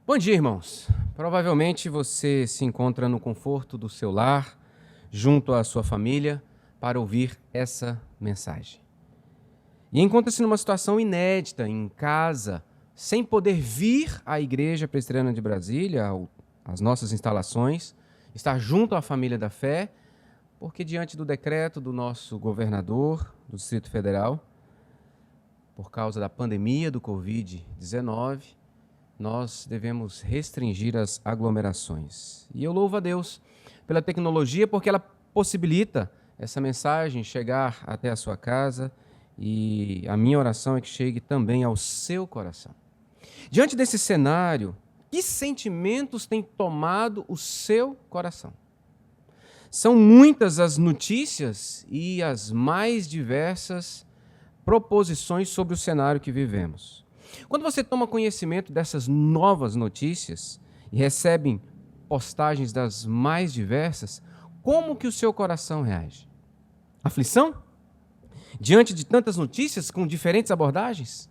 Bom dia, irmãos. Provavelmente você se encontra no conforto do seu lar, junto à sua família, para ouvir essa mensagem. E encontra-se numa situação inédita, em casa, sem poder vir à Igreja Presbiteriana de Brasília, às nossas instalações, estar junto à família da fé, porque diante do decreto do nosso governador do Distrito Federal, por causa da pandemia do Covid-19, nós devemos restringir as aglomerações. E eu louvo a Deus pela tecnologia, porque ela possibilita essa mensagem chegar até a sua casa, e a minha oração é que chegue também ao seu coração. Diante desse cenário, que sentimentos têm tomado o seu coração? São muitas as notícias e as mais diversas proposições sobre o cenário que vivemos. Quando você toma conhecimento dessas novas notícias e recebe postagens das mais diversas, como que o seu coração reage? Aflição? Diante de tantas notícias com diferentes abordagens?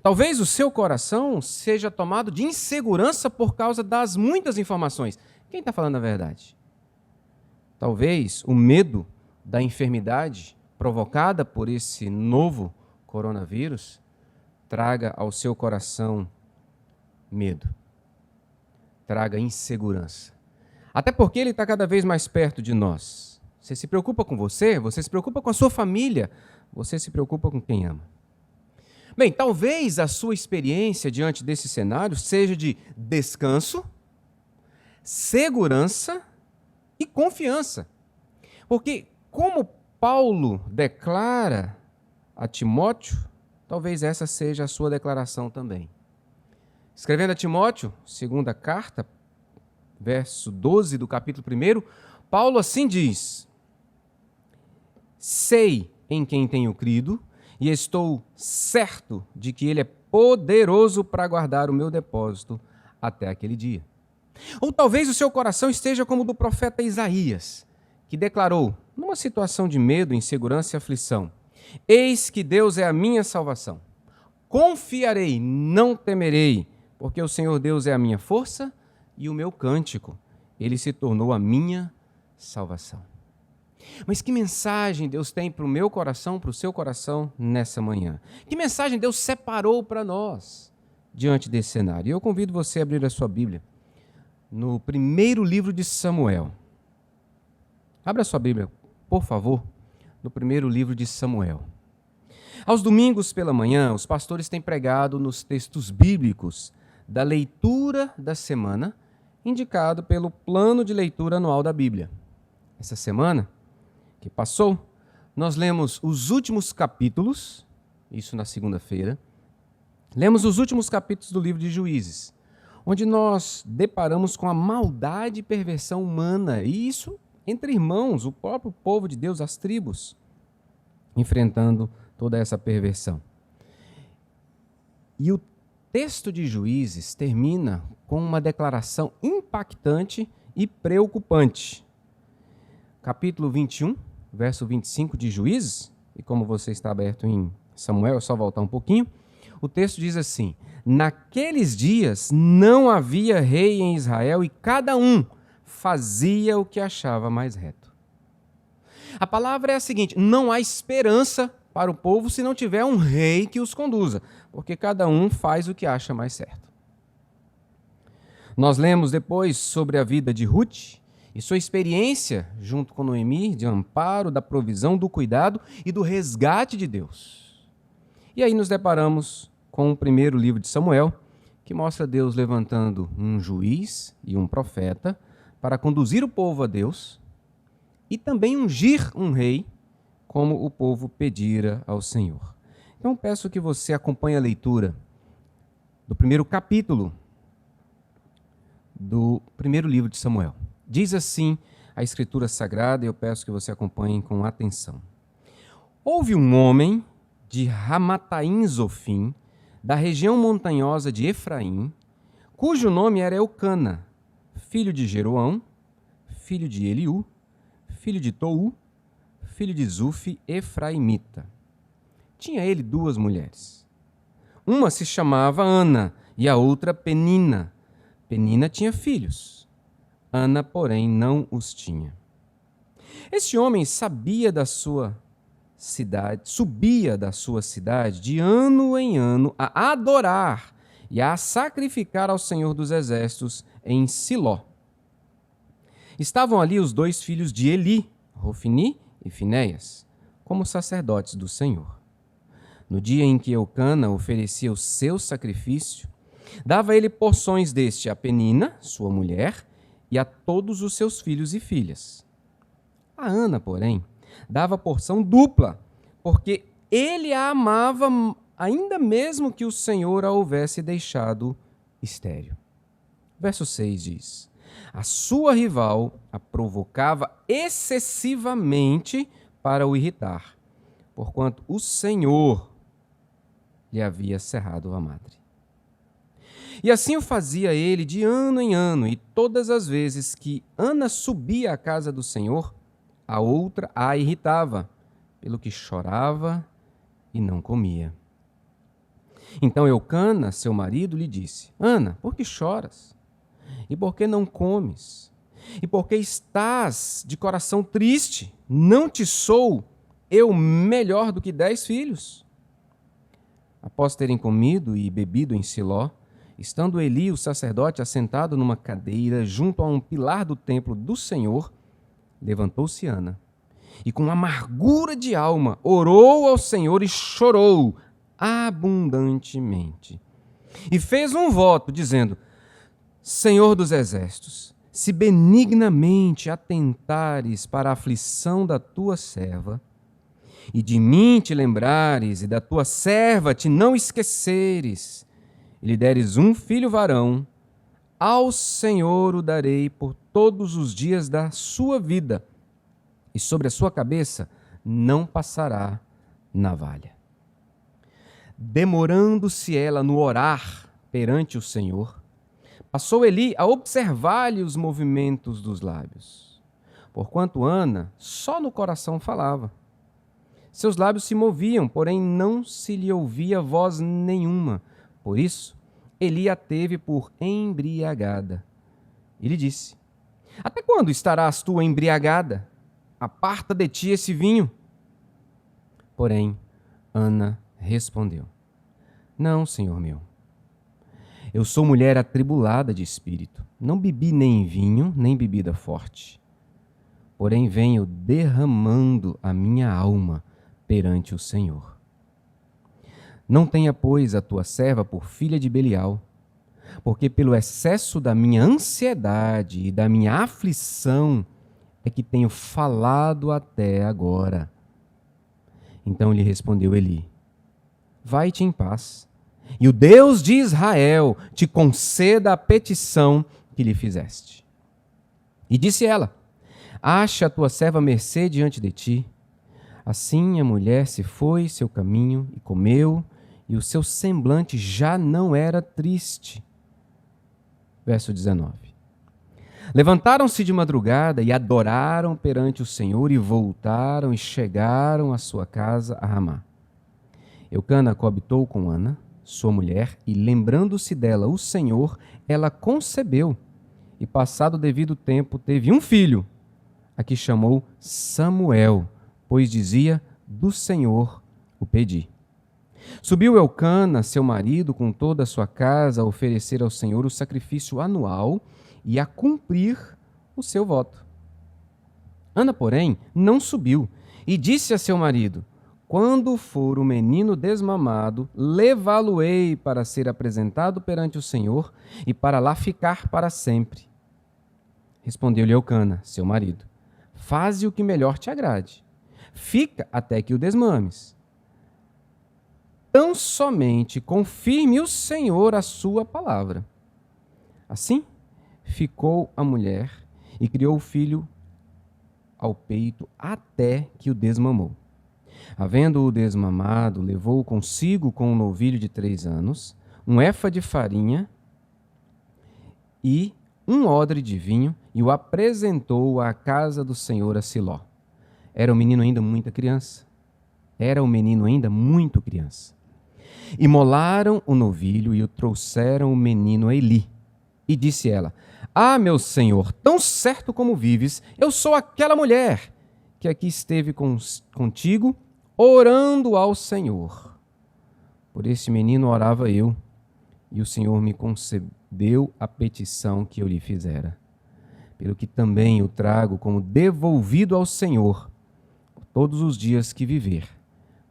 Talvez o seu coração seja tomado de insegurança por causa das muitas informações. Quem está falando a verdade? Talvez o medo da enfermidade provocada por esse novo coronavírus traga ao seu coração medo, traga insegurança. Até porque ele está cada vez mais perto de nós. Você se preocupa com você se preocupa com a sua família, você se preocupa com quem ama. Bem, talvez a sua experiência diante desse cenário seja de descanso, segurança e confiança. Porque, como Paulo declara a Timóteo, talvez essa seja a sua declaração também. Escrevendo a Timóteo, segunda carta, verso 12 do capítulo 1, Paulo assim diz: sei em quem tenho crido e estou certo de que ele é poderoso para guardar o meu depósito até aquele dia. Ou talvez o seu coração esteja como o do profeta Isaías, que declarou, numa situação de medo, insegurança e aflição: eis que Deus é a minha salvação. Confiarei, não temerei, porque o Senhor Deus é a minha força e o meu cântico. Ele se tornou a minha salvação. Mas que mensagem Deus tem para o meu coração, para o seu coração nessa manhã? Que mensagem Deus separou para nós diante desse cenário? E eu convido você a abrir a sua Bíblia no primeiro livro de Samuel. Abra a sua Bíblia, por favor, no primeiro livro de Samuel. Aos domingos pela manhã, os pastores têm pregado nos textos bíblicos da leitura da semana, indicado pelo plano de leitura anual da Bíblia. Essa semana que passou, nós lemos os últimos capítulos, isso na segunda-feira, lemos os últimos capítulos do livro de Juízes, onde nós deparamos com a maldade e perversão humana, e isso entre irmãos, o próprio povo de Deus, as tribos, enfrentando toda essa perversão. E o texto de Juízes termina com uma declaração impactante e preocupante. Capítulo 21, verso 25 de Juízes, e como você está aberto em Samuel, é só voltar um pouquinho, o texto diz assim: naqueles dias não havia rei em Israel e cada um fazia o que achava mais reto. A palavra é a seguinte: não há esperança para o povo se não tiver um rei que os conduza, porque cada um faz o que acha mais certo. Nós lemos depois sobre a vida de Ruth e sua experiência junto com Noemi, de amparo, da provisão, do cuidado e do resgate de Deus. E aí nos deparamos com o primeiro livro de Samuel, que mostra Deus levantando um juiz e um profeta para conduzir o povo a Deus e também ungir um rei, como o povo pedira ao Senhor. Então peço que você acompanhe a leitura do primeiro capítulo do primeiro livro de Samuel. Diz assim a Escritura Sagrada, e eu peço que você acompanhe com atenção. Houve um homem de Ramataim Zofim, da região montanhosa de Efraim, cujo nome era Eucana, filho de Jeroão, filho de Eliú, filho de Tou, filho de Zufi, efraimita. Tinha ele 2 mulheres. Uma se chamava Ana e a outra Penina. Penina tinha filhos. Ana, porém, não os tinha. Este homem subia da sua cidade de ano em ano a adorar e a sacrificar ao Senhor dos Exércitos em Siló. Estavam ali os 2 filhos de Eli, Rofni e Finéias, como sacerdotes do Senhor. No dia em que Eucana oferecia o seu sacrifício, dava ele porções deste a Penina, sua mulher, e a todos os seus filhos e filhas. A Ana, porém, dava porção dupla, porque ele a amava ainda mesmo que o Senhor a houvesse deixado estéril. Verso 6 diz: a sua rival a provocava excessivamente para o irritar, porquanto o Senhor lhe havia cerrado a madre. E assim o fazia ele de ano em ano, e todas as vezes que Ana subia à casa do Senhor, a outra a irritava, pelo que chorava e não comia. Então Eucana, seu marido, lhe disse: Ana, por que choras? E por que não comes? E por que estás de coração triste? Não te sou eu melhor do que 10 filhos? Após terem comido e bebido em Siló, estando Eli, o sacerdote, assentado numa cadeira junto a um pilar do templo do Senhor, levantou-se Ana e, com amargura de alma, orou ao Senhor e chorou abundantemente. E fez um voto, dizendo: Senhor dos Exércitos, se benignamente atentares para a aflição da tua serva, e de mim te lembrares, e da tua serva te não esqueceres, e lhe deres um filho varão, ao Senhor o darei por todos os dias da sua vida, e sobre a sua cabeça não passará navalha. Demorando-se ela no orar perante o Senhor, passou Eli a observar-lhe os movimentos dos lábios, porquanto Ana só no coração falava. Seus lábios se moviam, porém não se lhe ouvia voz nenhuma. Por isso, Eli a teve por embriagada. E lhe disse: Até quando estarás tu embriagada? Aparta de ti esse vinho. Porém, Ana respondeu: Não, senhor meu. Eu sou mulher atribulada de espírito. Não bebi nem vinho, nem bebida forte. Porém, venho derramando a minha alma perante o Senhor. Não tenha, pois, a tua serva por filha de Belial, porque pelo excesso da minha ansiedade e da minha aflição é que tenho falado até agora. Então lhe respondeu Eli: Vai-te em paz, e o Deus de Israel te conceda a petição que lhe fizeste. E disse ela: Acha a tua serva mercê diante de ti. Assim a mulher se foi seu caminho e comeu, e o seu semblante já não era triste. Verso 19. Levantaram-se de madrugada e adoraram perante o Senhor, e voltaram e chegaram à sua casa a Ramá. Eucana coabitou com Ana, sua mulher, e lembrando-se dela o Senhor, ela concebeu, e passado o devido tempo teve um filho, a que chamou Samuel, pois dizia: do Senhor o pedi. Subiu Eucana, seu marido, com toda a sua casa, a oferecer ao Senhor o sacrifício anual e a cumprir o seu voto. Ana, porém, não subiu, e disse a seu marido: Quando for o menino desmamado, levá-lo-ei para ser apresentado perante o Senhor e para lá ficar para sempre. Respondeu-lhe Eucana, seu marido: Faze o que melhor te agrade. Fica até que o desmames. Tão somente confirme o Senhor a sua palavra. Assim, ficou a mulher e criou o filho ao peito até que o desmamou. Havendo-o desmamado, levou consigo com um novilho de 3 anos, um éfa de farinha e um odre de vinho, e o apresentou à casa do Senhor a Siló. Era o menino ainda muito criança. Imolaram o novilho e o trouxeram o menino a Eli. E disse ela: Ah, meu senhor, tão certo como vives, eu sou aquela mulher que aqui esteve contigo, orando ao Senhor. Por esse menino orava eu, e o Senhor me concedeu a petição que eu lhe fizera. Pelo que também o trago como devolvido ao Senhor todos os dias que viver.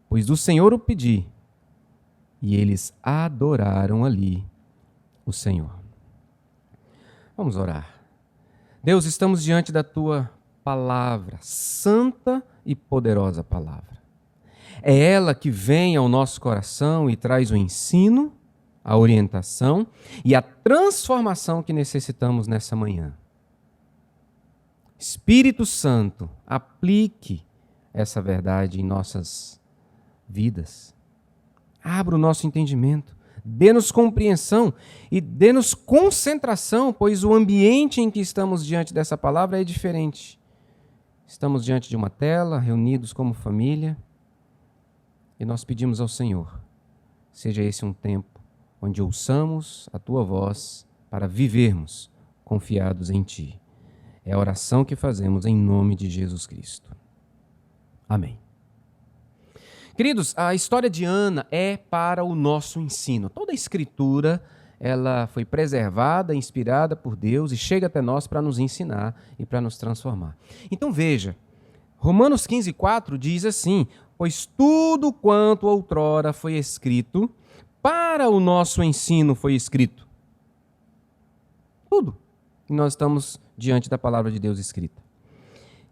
Pois do Senhor o pedi, e eles adoraram ali o Senhor. Vamos orar. Deus, estamos diante da Tua palavra, santa e poderosa palavra. É ela que vem ao nosso coração e traz o ensino, a orientação e a transformação que necessitamos nessa manhã. Espírito Santo, aplique essa verdade em nossas vidas. Abra o nosso entendimento, dê-nos compreensão e dê-nos concentração, pois o ambiente em que estamos diante dessa palavra é diferente. Estamos diante de uma tela, reunidos como família, e nós pedimos ao Senhor, seja esse um tempo onde ouçamos a Tua voz para vivermos confiados em Ti. É a oração que fazemos em nome de Jesus Cristo. Amém. Queridos, a história de Ana é para o nosso ensino. Toda a Escritura, ela foi preservada, inspirada por Deus e chega até nós para nos ensinar e para nos transformar. Então veja, Romanos 15:4 diz assim: Pois tudo quanto outrora foi escrito, para o nosso ensino foi escrito. Tudo. E nós estamos diante da palavra de Deus escrita.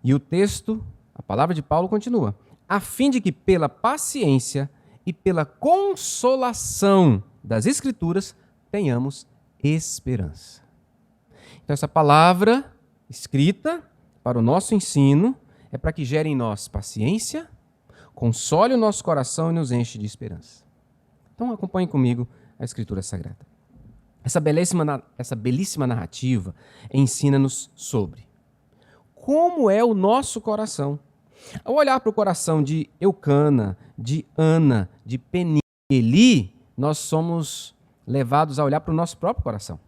E o texto, a palavra de Paulo continua: a fim de que pela paciência e pela consolação das Escrituras tenhamos esperança. Então essa palavra escrita para o nosso ensino é para que gere em nós paciência, console o nosso coração e nos enche de esperança. Então acompanhe comigo a Escritura Sagrada. Essa belíssima narrativa ensina-nos sobre como é o nosso coração. Ao olhar para o coração de Eucana, de Ana, de Penieli, nós somos levados a olhar para o nosso próprio coração.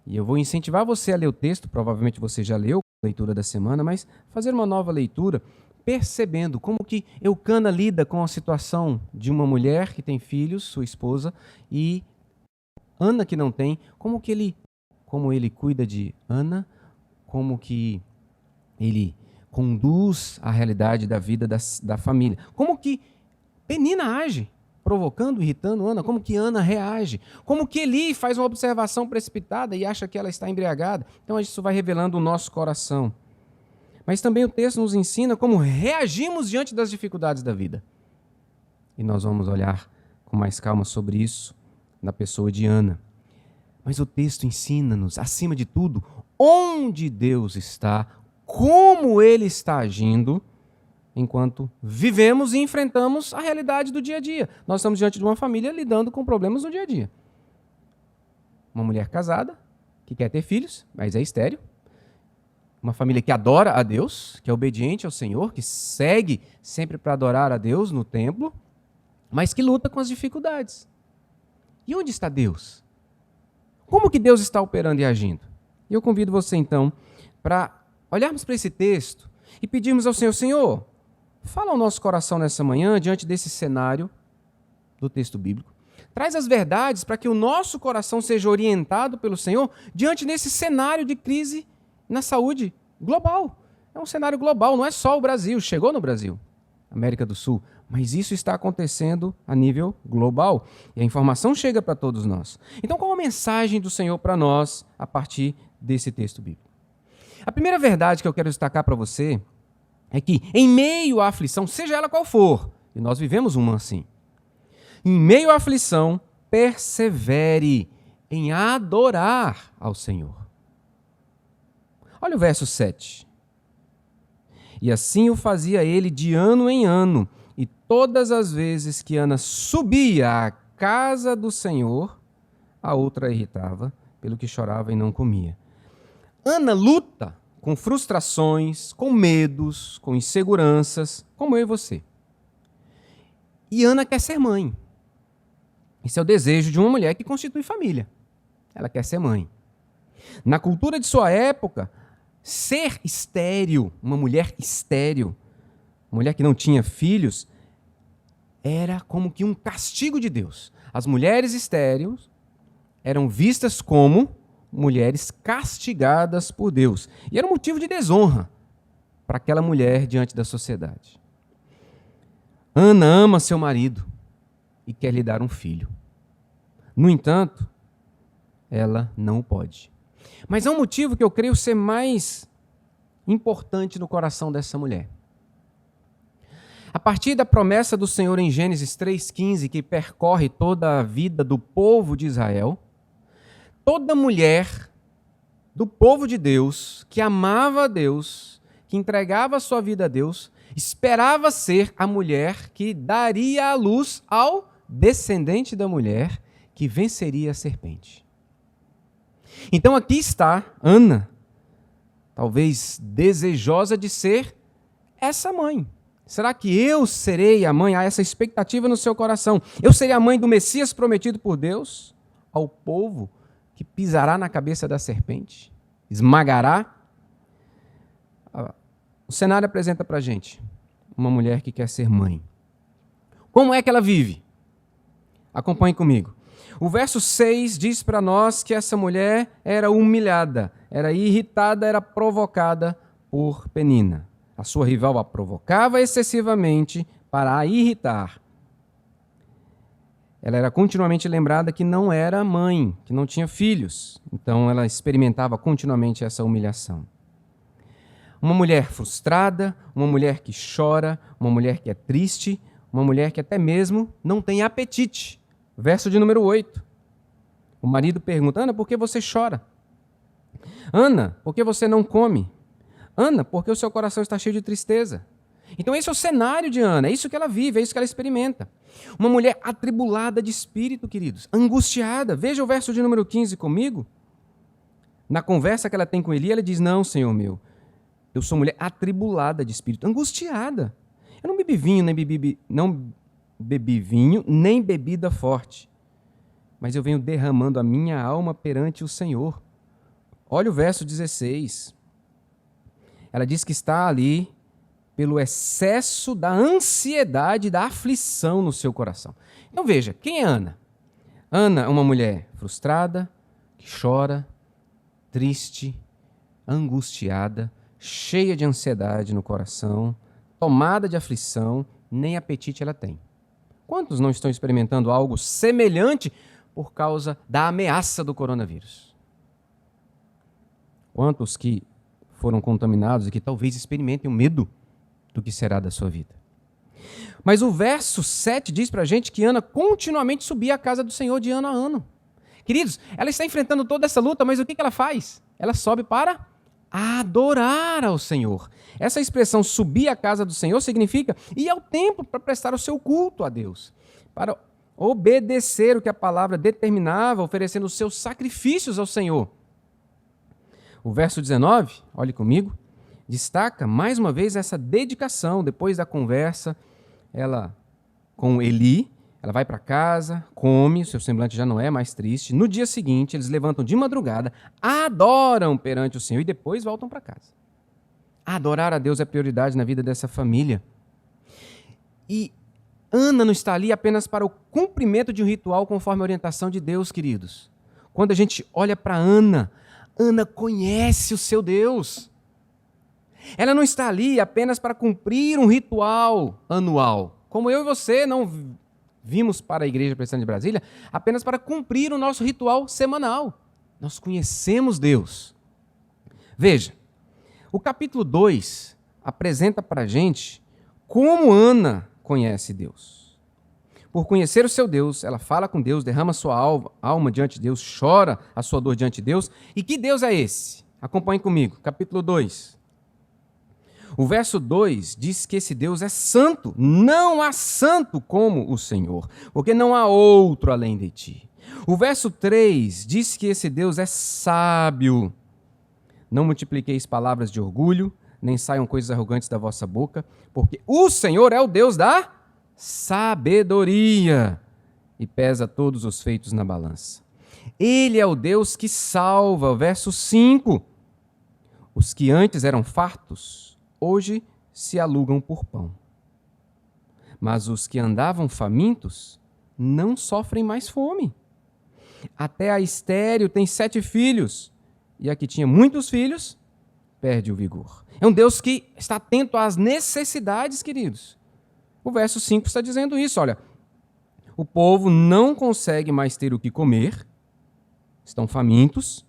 E eu vou incentivar você a ler o texto, provavelmente você já leu a leitura da semana, mas fazer uma nova leitura, percebendo como que Eucana lida com a situação de uma mulher que tem filhos, sua esposa, e Ana que não tem, como ele cuida de Ana, como que ele conduz a realidade da vida da família. Como que Penina age, provocando, irritando Ana, como que Ana reage, como que Eli faz uma observação precipitada e acha que ela está embriagada. Então isso vai revelando o nosso coração. Mas também o texto nos ensina como reagimos diante das dificuldades da vida. E nós vamos olhar com mais calma sobre isso na pessoa de Ana. Mas o texto ensina-nos, acima de tudo, onde Deus está, como Ele está agindo, enquanto vivemos e enfrentamos a realidade do dia a dia. Nós estamos diante de uma família lidando com problemas no dia a dia. Uma mulher casada, que quer ter filhos, mas é estéril. Uma família que adora a Deus, que é obediente ao Senhor, que segue sempre para adorar a Deus no templo, mas que luta com as dificuldades. E onde está Deus? Como que Deus está operando e agindo? E eu convido você, então, para olharmos para esse texto e pedirmos ao Senhor: Senhor, fala ao nosso coração nessa manhã, diante desse cenário do texto bíblico. Traz as verdades para que o nosso coração seja orientado pelo Senhor diante desse cenário de crise na saúde global. É um cenário global, não é só o Brasil. Chegou no Brasil, América do Sul, mas isso está acontecendo a nível global. E a informação chega para todos nós. Então, qual a mensagem do Senhor para nós a partir desse texto bíblico? A primeira verdade que eu quero destacar para você é que, em meio à aflição, seja ela qual for, e nós vivemos uma assim, em meio à aflição, persevere em adorar ao Senhor. Olha o verso 7. E assim o fazia ele de ano em ano, e todas as vezes que Ana subia à casa do Senhor, a outra a irritava, pelo que chorava e não comia. Ana luta com frustrações, com medos, com inseguranças, como eu e você. E Ana quer ser mãe. Esse é o desejo de uma mulher que constitui família. Ela quer ser mãe. Na cultura de sua época, ser estéril, uma mulher estéril, mulher que não tinha filhos, era como que um castigo de Deus. As mulheres estéreis eram vistas como mulheres castigadas por Deus. E era um motivo de desonra para aquela mulher diante da sociedade. Ana ama seu marido e quer lhe dar um filho. No entanto, ela não pode. Mas há um motivo que eu creio ser mais importante no coração dessa mulher. A partir da promessa do Senhor em Gênesis 3,15, que percorre toda a vida do povo de Israel, toda mulher do povo de Deus, que amava a Deus, que entregava a sua vida a Deus, esperava ser a mulher que daria a luz ao descendente da mulher que venceria a serpente. Então aqui está Ana, talvez desejosa de ser essa mãe. Será que eu serei a mãe? Há essa expectativa no seu coração. Eu serei a mãe do Messias prometido por Deus ao povo que pisará na cabeça da serpente, esmagará. O cenário apresenta para a gente uma mulher que quer ser mãe. Como é que ela vive? Acompanhe comigo. O verso 6 diz para nós que essa mulher era humilhada, era irritada, era provocada por Penina. A sua rival a provocava excessivamente para a irritar. Ela era continuamente lembrada que não era mãe, que não tinha filhos. Então ela experimentava continuamente essa humilhação. Uma mulher frustrada, uma mulher que chora, uma mulher que é triste, uma mulher que até mesmo não tem apetite. Verso de número 8. O marido pergunta: Ana, por que você chora? Ana, por que você não come? Ana, porque o seu coração está cheio de tristeza. Então esse é o cenário de Ana, é isso que ela vive, é isso que ela experimenta. Uma mulher atribulada de espírito, queridos, angustiada. Veja o verso de número 15 comigo. Na conversa que ela tem com Eli, ela diz: não, Senhor meu, eu sou mulher atribulada de espírito, angustiada. Eu não bebi vinho, nem bebida forte, mas eu venho derramando a minha alma perante o Senhor. Olha o verso 16. Ela diz que está ali pelo excesso da ansiedade, da aflição no seu coração. Então veja, quem é Ana? Ana é uma mulher frustrada, que chora, triste, angustiada, cheia de ansiedade no coração, tomada de aflição, nem apetite ela tem. Quantos não estão experimentando algo semelhante por causa da ameaça do coronavírus? Quantos que foram contaminados e que talvez experimentem o medo do que será da sua vida? Mas o verso 7 diz para a gente que Ana continuamente subia à casa do Senhor de ano a ano. Queridos, ela está enfrentando toda essa luta, mas o que ela faz? Ela sobe para adorar ao Senhor. Essa expressão subir à casa do Senhor significa ir ao templo para prestar o seu culto a Deus, para obedecer o que a palavra determinava, oferecendo os seus sacrifícios ao Senhor. O verso 19, olhe comigo, destaca mais uma vez essa dedicação. Depois da conversa ela com Eli, ela vai para casa, come, o seu semblante já não é mais triste. No dia seguinte, eles levantam de madrugada, adoram perante o Senhor e depois voltam para casa. Adorar a Deus é prioridade na vida dessa família. E Ana não está ali apenas para o cumprimento de um ritual conforme a orientação de Deus, queridos. Quando a gente olha para Ana, Ana conhece o seu Deus. Ela não está ali apenas para cumprir um ritual anual. Como eu e você não vimos para a Igreja Presbiteriana de Brasília apenas para cumprir o nosso ritual semanal. Nós conhecemos Deus. Veja, o capítulo 2 apresenta para a gente como Ana conhece Deus. Por conhecer o seu Deus, ela fala com Deus, derrama sua alma diante de Deus, chora a sua dor diante de Deus. E que Deus é esse? Acompanhe comigo, capítulo 2. O verso 2 diz que esse Deus é santo. Não há santo como o Senhor, porque não há outro além de ti. O verso 3 diz que esse Deus é sábio. Não multipliqueis palavras de orgulho, nem saiam coisas arrogantes da vossa boca, porque o Senhor é o Deus da sabedoria e pesa todos os feitos na balança. Ele é o Deus que salva. Verso 5. Os que antes eram fartos, hoje se alugam por pão. Mas os que andavam famintos não sofrem mais fome. Até a estéril tem 7 filhos, e a que tinha muitos filhos perde o vigor. É um Deus que está atento às necessidades, queridos. O verso 5 está dizendo isso, olha. O povo não consegue mais ter o que comer, estão famintos,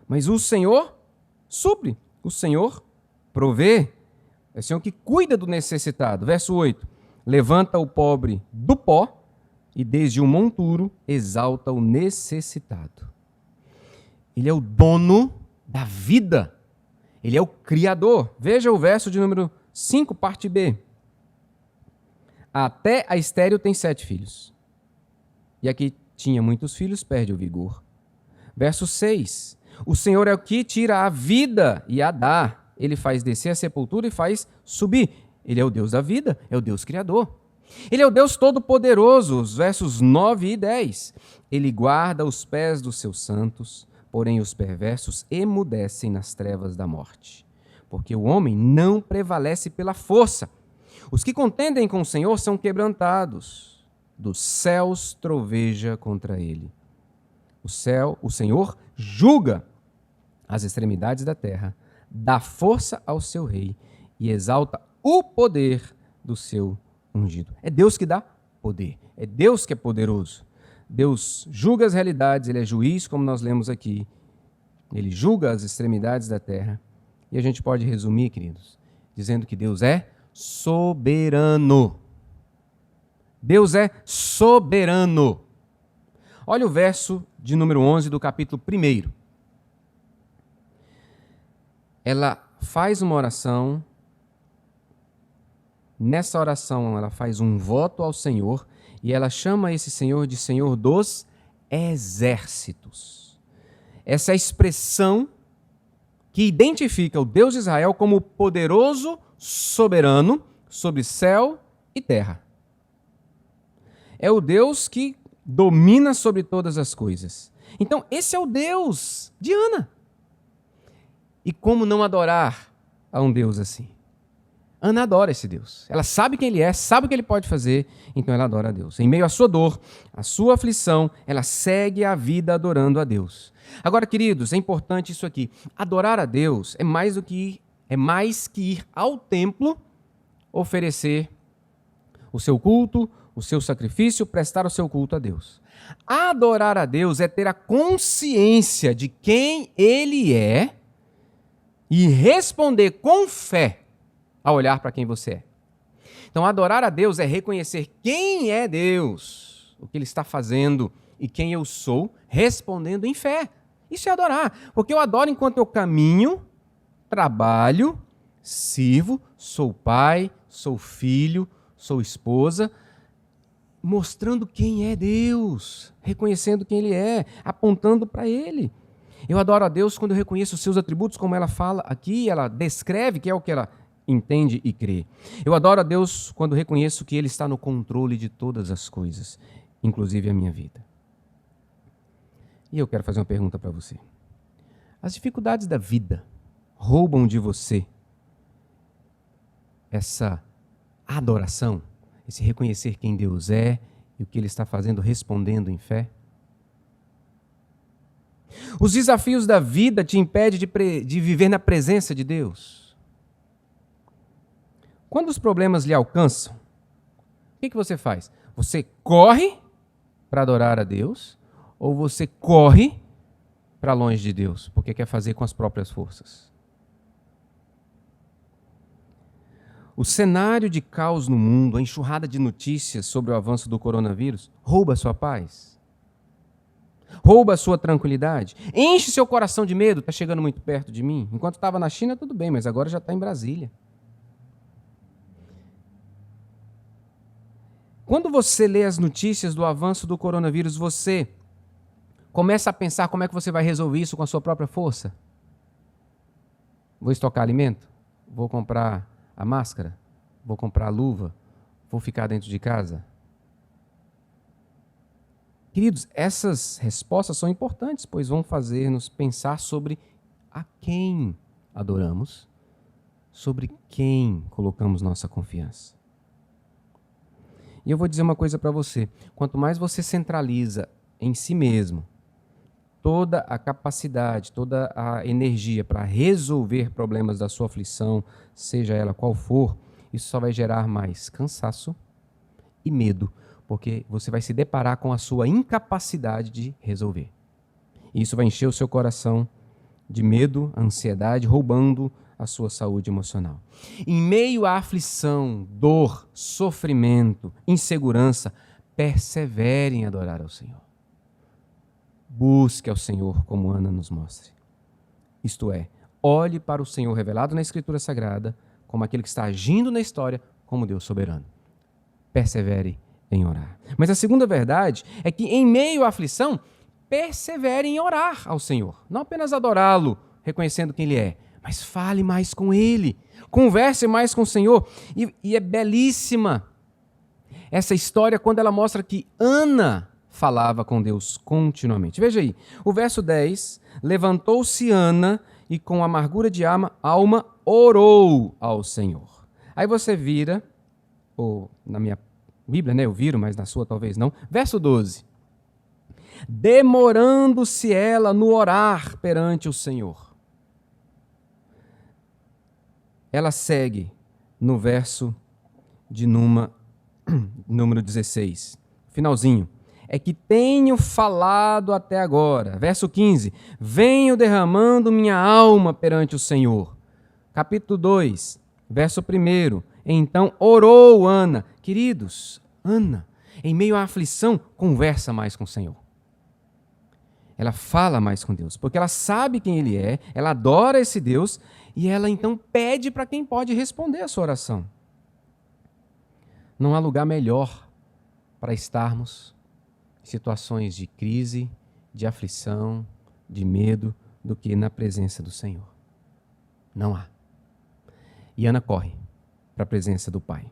mas o Senhor supre, o Senhor provê. É o Senhor que cuida do necessitado. Verso 8. Levanta o pobre do pó e desde o monturo exalta o necessitado. Ele é o dono da vida. Ele é o Criador. Veja o verso de número 5, parte B. Até a estéril tem 7 filhos. E a que tinha muitos filhos perde o vigor. Verso 6. O Senhor é o que tira a vida e a dá. Ele faz descer a sepultura e faz subir. Ele é o Deus da vida, é o Deus Criador. Ele é o Deus Todo-Poderoso, os versos 9 e 10. Ele guarda os pés dos seus santos, porém os perversos emudecem nas trevas da morte. Porque o homem não prevalece pela força. Os que contendem com o Senhor são quebrantados. Dos céus troveja contra ele. O Senhor julga as extremidades da terra, dá força ao seu rei e exalta o poder do seu ungido. É Deus que dá poder, é Deus que é poderoso. Deus julga as realidades, ele é juiz, como nós lemos aqui. Ele julga as extremidades da terra. E a gente pode resumir, queridos, dizendo que Deus é soberano. Deus é soberano. Olha o verso de número 11 do capítulo 1. Ela faz uma oração. Nessa oração, ela faz um voto ao Senhor e ela chama esse Senhor de Senhor dos exércitos. Essa é a expressão que identifica o Deus de Israel como poderoso, soberano sobre céu e terra. É o Deus que domina sobre todas as coisas. Então, esse é o Deus de Ana. E como não adorar a um Deus assim? Ana adora esse Deus. Ela sabe quem ele é, sabe o que ele pode fazer, então ela adora a Deus. Em meio à sua dor, à sua aflição, ela segue a vida adorando a Deus. Agora, queridos, é importante isso aqui. Adorar a Deus é mais que ir ao templo oferecer o seu culto, o seu sacrifício, prestar o seu culto a Deus. Adorar a Deus é ter a consciência de quem Ele é e responder com fé a olhar para quem você é. Então, adorar a Deus é reconhecer quem é Deus, o que Ele está fazendo e quem eu sou, respondendo em fé. Isso é adorar, porque eu adoro enquanto eu caminho, trabalho, sirvo, sou pai, sou filho, sou esposa, mostrando quem é Deus, reconhecendo quem Ele é, apontando para Ele. Eu adoro a Deus quando eu reconheço os seus atributos, como ela fala aqui, ela descreve que é o que ela entende e crê. Eu adoro a Deus quando reconheço que Ele está no controle de todas as coisas, inclusive a minha vida. E eu quero fazer uma pergunta para você. As dificuldades da vida roubam de você essa adoração, esse reconhecer quem Deus é e o que Ele está fazendo, respondendo em fé? Os desafios da vida te impedem de viver na presença de Deus? Quando os problemas lhe alcançam, o que você faz? Você corre para adorar a Deus ou você corre para longe de Deus, porque quer fazer com as próprias forças? O cenário de caos no mundo, a enxurrada de notícias sobre o avanço do coronavírus, rouba a sua paz? Rouba a sua tranquilidade? Enche seu coração de medo, está chegando muito perto de mim? Enquanto estava na China, tudo bem, mas agora já está em Brasília. Quando você lê as notícias do avanço do coronavírus, você começa a pensar como é que você vai resolver isso com a sua própria força? Vou estocar alimento? Vou comprar a máscara? Vou comprar a luva? Vou ficar dentro de casa? Queridos, essas respostas são importantes, pois vão fazer-nos pensar sobre a quem adoramos, sobre quem colocamos nossa confiança. E eu vou dizer uma coisa para você: quanto mais você centraliza em si mesmo toda a capacidade, toda a energia para resolver problemas da sua aflição, seja ela qual for, isso só vai gerar mais cansaço e medo, porque você vai se deparar com a sua incapacidade de resolver. E isso vai encher o seu coração de medo, ansiedade, roubando a sua saúde emocional. Em meio à aflição, dor, sofrimento, insegurança, persevere em adorar ao Senhor. Busque ao Senhor como Ana nos mostra. Isto é, olhe para o Senhor revelado na Escritura Sagrada como aquele que está agindo na história como Deus soberano. Persevere em orar. Mas a segunda verdade é que em meio à aflição, persevere em orar ao Senhor. Não apenas adorá-lo, reconhecendo quem Ele é, mas fale mais com Ele. Converse mais com o Senhor. E é belíssima essa história quando ela mostra que Ana falava com Deus continuamente. Veja aí, o verso 10, levantou-se Ana e com amargura de alma orou ao Senhor. Aí você vira, ou na minha Bíblia, né, eu viro, mas na sua talvez não, verso 12. Demorando-se ela no orar perante o Senhor. Ela segue no verso de número 16, finalzinho. É que tenho falado até agora. Verso 15. Venho derramando minha alma perante o Senhor. Capítulo 2, verso 1. Então orou Ana. Queridos, Ana, em meio à aflição, conversa mais com o Senhor. Ela fala mais com Deus, porque ela sabe quem Ele é, ela adora esse Deus, e ela então pede para quem pode responder a sua oração. Não há lugar melhor para estarmos em situações de crise, de aflição, de medo, do que na presença do Senhor. Não há. E Ana corre para a presença do Pai.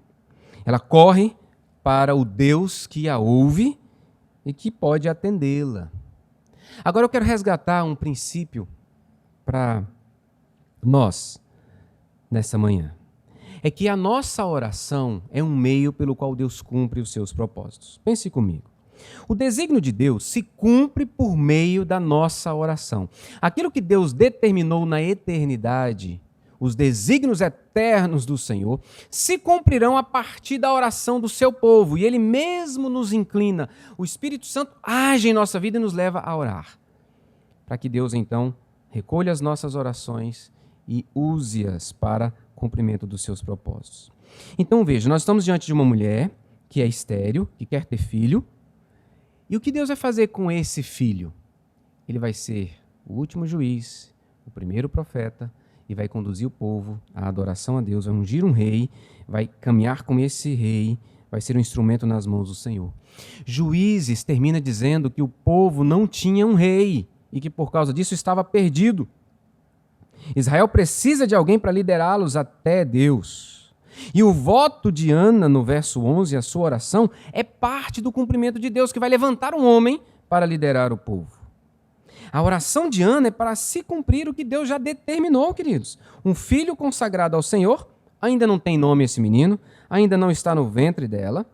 Ela corre para o Deus que a ouve e que pode atendê-la. Agora eu quero resgatar um princípio para nós nessa manhã. É que a nossa oração é um meio pelo qual Deus cumpre os seus propósitos. Pense comigo. O desígnio de Deus se cumpre por meio da nossa oração. Aquilo que Deus determinou na eternidade, os desígnios eternos do Senhor, se cumprirão a partir da oração do seu povo. E Ele mesmo nos inclina. O Espírito Santo age em nossa vida e nos leva a orar. Para que Deus, então, recolha as nossas orações e use-as para cumprimento dos seus propósitos. Então, veja, nós estamos diante de uma mulher que é estéril, que quer ter filho. E o que Deus vai fazer com esse filho? Ele vai ser o último juiz, o primeiro profeta, e vai conduzir o povo à adoração a Deus, vai ungir um rei, vai caminhar com esse rei, vai ser um instrumento nas mãos do Senhor. Juízes termina dizendo que o povo não tinha um rei e que por causa disso estava perdido. Israel precisa de alguém para liderá-los até Deus. E o voto de Ana, no verso 11, a sua oração, é parte do cumprimento de Deus, que vai levantar um homem para liderar o povo. A oração de Ana é para se cumprir o que Deus já determinou, queridos. Um filho consagrado ao Senhor, ainda não tem nome esse menino, ainda não está no ventre dela,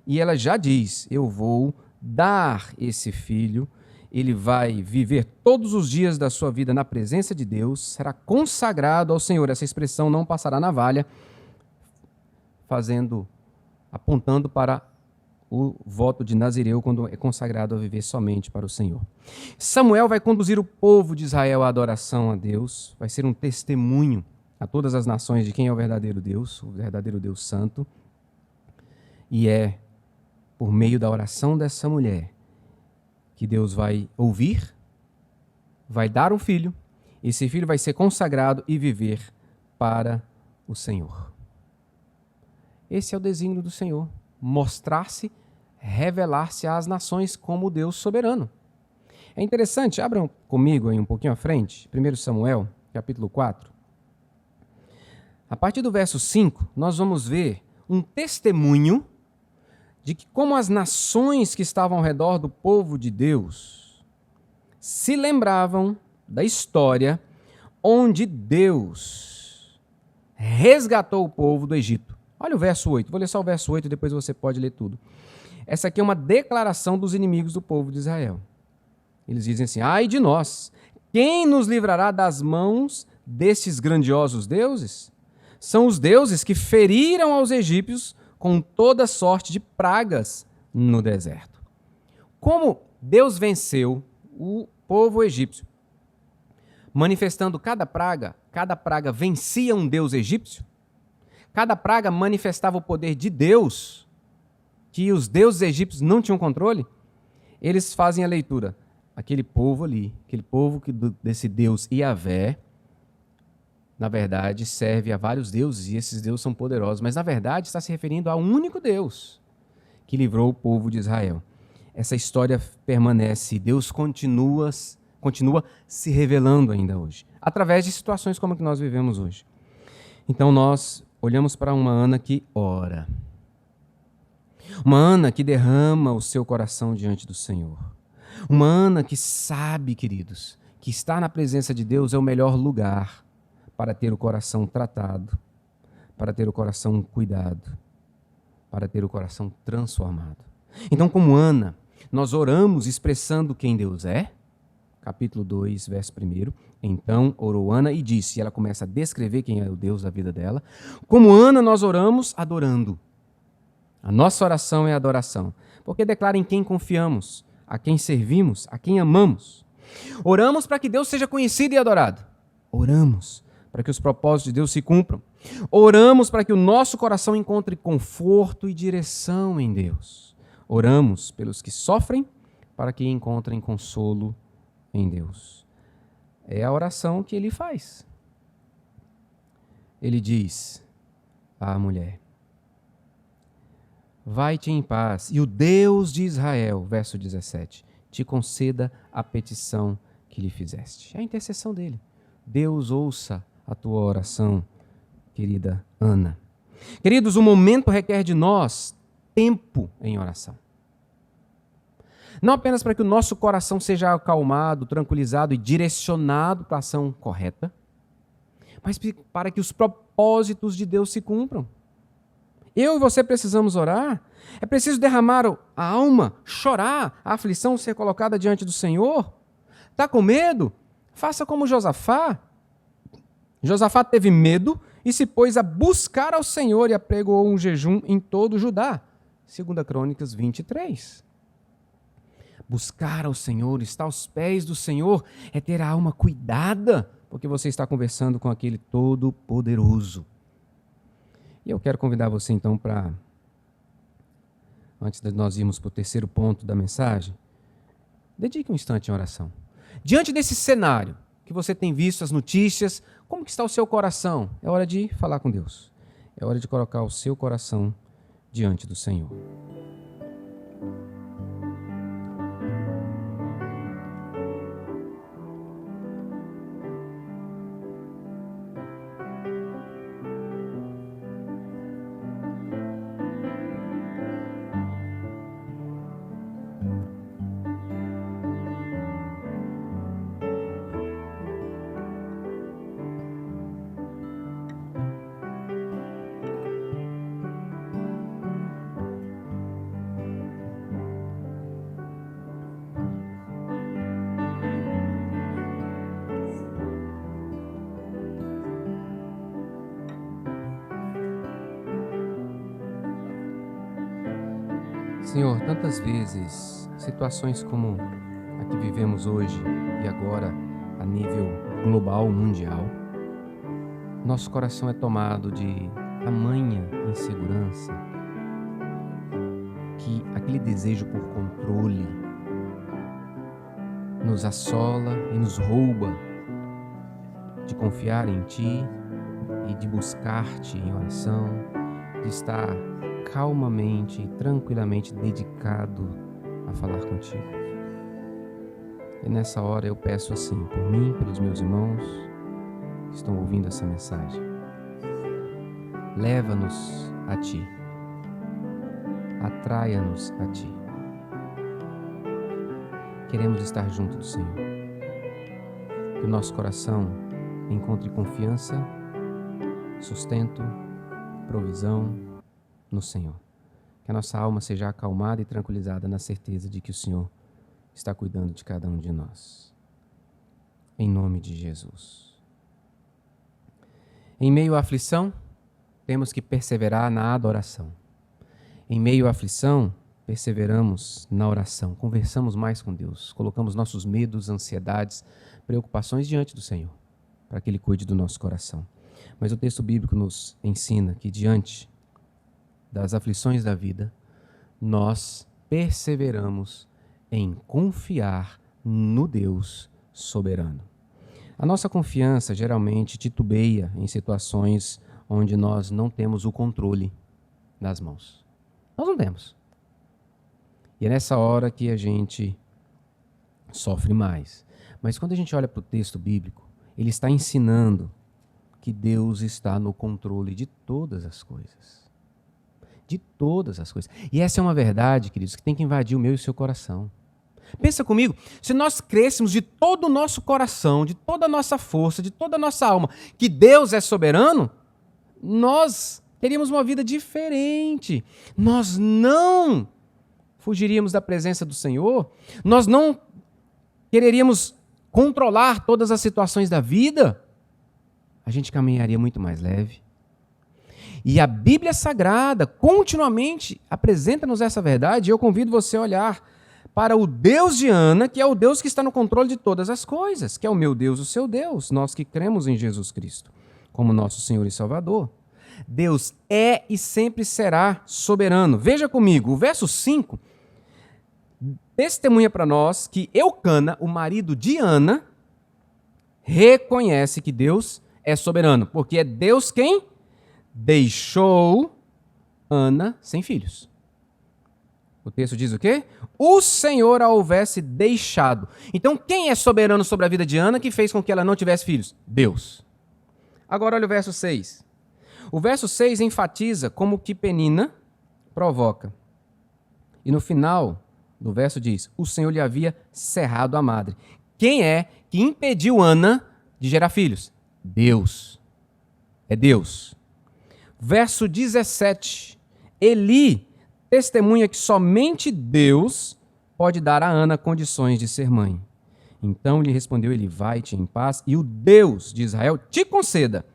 e ela já diz, eu vou dar esse filho, ele vai viver todos os dias da sua vida na presença de Deus, será consagrado ao Senhor. Essa expressão não passará navalha, apontando para o voto de Nazireu quando é consagrado a viver somente para o Senhor. Samuel vai conduzir o povo de Israel à adoração a Deus, vai ser um testemunho a todas as nações de quem é o verdadeiro Deus santo, e é por meio da oração dessa mulher que Deus vai ouvir, vai dar um filho, esse filho vai ser consagrado e viver para o Senhor. Esse é o desígnio do Senhor, mostrar-se, revelar-se às nações como Deus soberano. É interessante, abram comigo aí um pouquinho à frente, 1 Samuel, capítulo 4. A partir do verso 5, nós vamos ver um testemunho de que como as nações que estavam ao redor do povo de Deus se lembravam da história onde Deus resgatou o povo do Egito. Olha o verso 8, vou ler só o verso 8 e depois você pode ler tudo. Essa aqui é uma declaração dos inimigos do povo de Israel. Eles dizem assim: ai de nós, quem nos livrará das mãos destes grandiosos deuses? São os deuses que feriram aos egípcios com toda sorte de pragas no deserto. Como Deus venceu o povo egípcio, manifestando cada praga vencia um deus egípcio, cada praga manifestava o poder de Deus, que os deuses egípcios não tinham controle. Eles fazem a leitura: aquele povo ali, aquele povo desse Deus Iavé, na verdade, serve a vários deuses, e esses deuses são poderosos, mas na verdade está se referindo a um único Deus que livrou o povo de Israel. Essa história permanece, Deus continua se revelando ainda hoje, através de situações como a que nós vivemos hoje. Então nós olhamos para uma Ana que ora, uma Ana que derrama o seu coração diante do Senhor, uma Ana que sabe, queridos, que estar na presença de Deus é o melhor lugar para ter o coração tratado, para ter o coração cuidado, para ter o coração transformado. Então, como Ana, nós oramos expressando quem Deus é. Capítulo 2, verso 1. Então orou Ana e disse, e ela começa a descrever quem é o Deus da vida dela. Como Ana, nós oramos adorando. A nossa oração é adoração, porque declara em quem confiamos, a quem servimos, a quem amamos. Oramos para que Deus seja conhecido e adorado. Oramos para que os propósitos de Deus se cumpram. Oramos para que o nosso coração encontre conforto e direção em Deus. Oramos pelos que sofrem, para que encontrem consolo em Deus. É a oração que ele faz. Ele diz à mulher: vai-te em paz, e o Deus de Israel, verso 17, te conceda a petição que lhe fizeste. É a intercessão dele. Deus ouça a tua oração, querida Ana. Queridos, o momento requer de nós tempo em oração. Não apenas para que o nosso coração seja acalmado, tranquilizado e direcionado para a ação correta, mas para que os propósitos de Deus se cumpram. Eu e você precisamos orar. É preciso derramar a alma, chorar, a aflição ser colocada diante do Senhor. Está com medo? Faça como Josafá. Josafá teve medo e se pôs a buscar ao Senhor e apregoou um jejum em todo Judá. 2 Crônicas 23. Buscar ao Senhor, estar aos pés do Senhor, é ter a alma cuidada, porque você está conversando com aquele Todo-Poderoso. E eu quero convidar você então para, antes de nós irmos para o terceiro ponto da mensagem, dedique um instante em oração. Diante desse cenário que você tem visto, as notícias, como que está o seu coração? É hora de falar com Deus. É hora de colocar o seu coração diante do Senhor. Senhor, tantas vezes, situações como a que vivemos hoje e agora a nível global, mundial, nosso coração é tomado de tamanha insegurança que aquele desejo por controle nos assola e nos rouba de confiar em Ti e de buscar-Te em oração, de estar calmamente e tranquilamente dedicado a falar contigo. E nessa hora eu peço assim, por mim, pelos meus irmãos que estão ouvindo essa mensagem. Leva-nos a Ti. atraia-nos a Ti. Queremos estar junto do Senhor. Que o nosso coração encontre confiança, sustento, provisão no Senhor. Que a nossa alma seja acalmada e tranquilizada na certeza de que o Senhor está cuidando de cada um de nós. Em nome de Jesus. Em meio à aflição, temos que perseverar na adoração. Em meio à aflição, perseveramos na oração, conversamos mais com Deus, colocamos nossos medos, ansiedades, preocupações diante do Senhor, para que Ele cuide do nosso coração. Mas o texto bíblico nos ensina que diante das aflições da vida, nós perseveramos em confiar no Deus soberano. A nossa confiança geralmente titubeia em situações onde nós não temos o controle nas mãos. Nós não temos. E é nessa hora que a gente sofre mais. Mas quando a gente olha para o texto bíblico, ele está ensinando que Deus está no controle de todas as coisas. De todas as coisas. E essa é uma verdade, queridos, que tem que invadir o meu e o seu coração. Pensa comigo, se nós crêssemos de todo o nosso coração, de toda a nossa força, de toda a nossa alma, que Deus é soberano, nós teríamos uma vida diferente. Nós não fugiríamos da presença do Senhor, nós não quereríamos controlar todas as situações da vida, a gente caminharia muito mais leve. E a Bíblia Sagrada continuamente apresenta-nos essa verdade, e eu convido você a olhar para o Deus de Ana, que é o Deus que está no controle de todas as coisas, que é o meu Deus, o seu Deus, nós que cremos em Jesus Cristo como nosso Senhor e Salvador. Deus é e sempre será soberano. Veja comigo, o verso 5 testemunha para nós que Eucana, o marido de Ana, reconhece que Deus é soberano, porque é Deus quem deixou Ana sem filhos. O texto diz o quê? O Senhor a houvesse deixado. Então, quem é soberano sobre a vida de Ana que fez com que ela não tivesse filhos? Deus. Agora, olha o verso 6. O verso 6 enfatiza como que Penina provoca. E no final do verso diz, o Senhor lhe havia cerrado a madre. Quem é que impediu Ana de gerar filhos? Deus. É Deus. Verso 17. Eli testemunha que somente Deus pode dar a Ana condições de ser mãe. Então lhe respondeu ele, vai-te em paz, e o Deus de Israel te conceda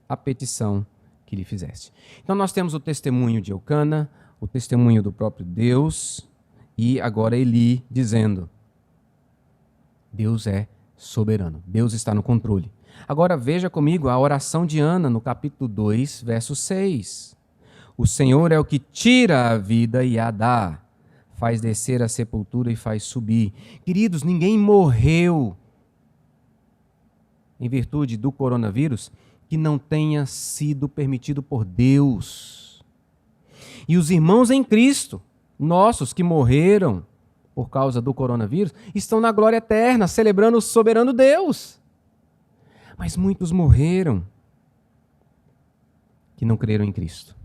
a petição que lhe fizeste. Então nós temos o testemunho de Eucana, o testemunho do próprio Deus, e agora Eli dizendo, Deus é soberano, Deus está no controle. Agora veja comigo a oração de Ana no capítulo 2, verso 6. O Senhor é o que tira a vida e a dá, faz descer a sepultura e faz subir. Queridos, ninguém morreu em virtude do coronavírus que não tenha sido permitido por Deus. E os irmãos em Cristo, nossos que morreram por causa do coronavírus, estão na glória eterna, celebrando o soberano Deus. Mas muitos morreram que não creram em Cristo.